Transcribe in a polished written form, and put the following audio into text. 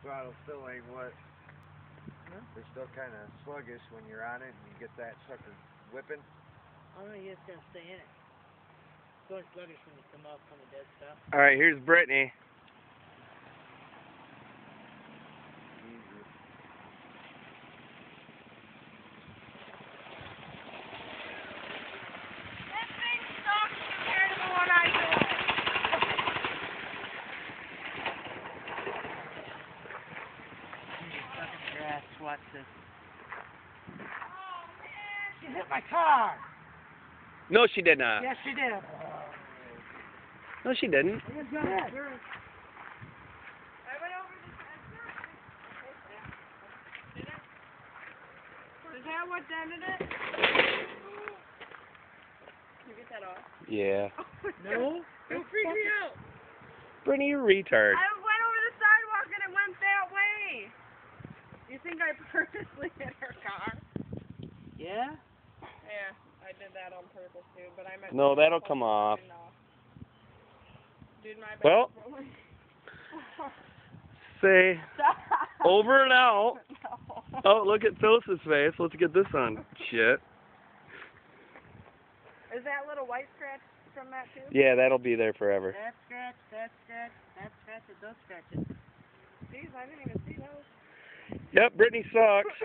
throttle still ain't what. They're still kind of sluggish when you're on it and you get that sucker whipping. Oh no, you just gotta stay in it. It's going sluggish when you come up from the dead stop. Alright, here's Brittany. Easy. That thing sucks compared to the one I do. Fucking grass, watch this. Oh man. She hit my car! No, she did not. Yes, she did. No, she didn't. Yes, she did. I went over the sensor. Did it? Is that what dented it? Can you get that off? Yeah. No? Don't freak me out. Brittany, you retard. I went over the sidewalk and it went that way. You think I purposely hit her car? Yeah? Yeah, I did that on purpose, dude. But I meant. No, that'll come off. Dude, my bad. Well, say Stop. over and out. No. Oh, look at Phyllis's face. Let's get this on. Shit. Is that little white scratch from that too? Yeah, that'll be there forever. That scratch, that scratch, that scratch, and those scratches. Jeez, I didn't even see those. Yep, Brittany sucks.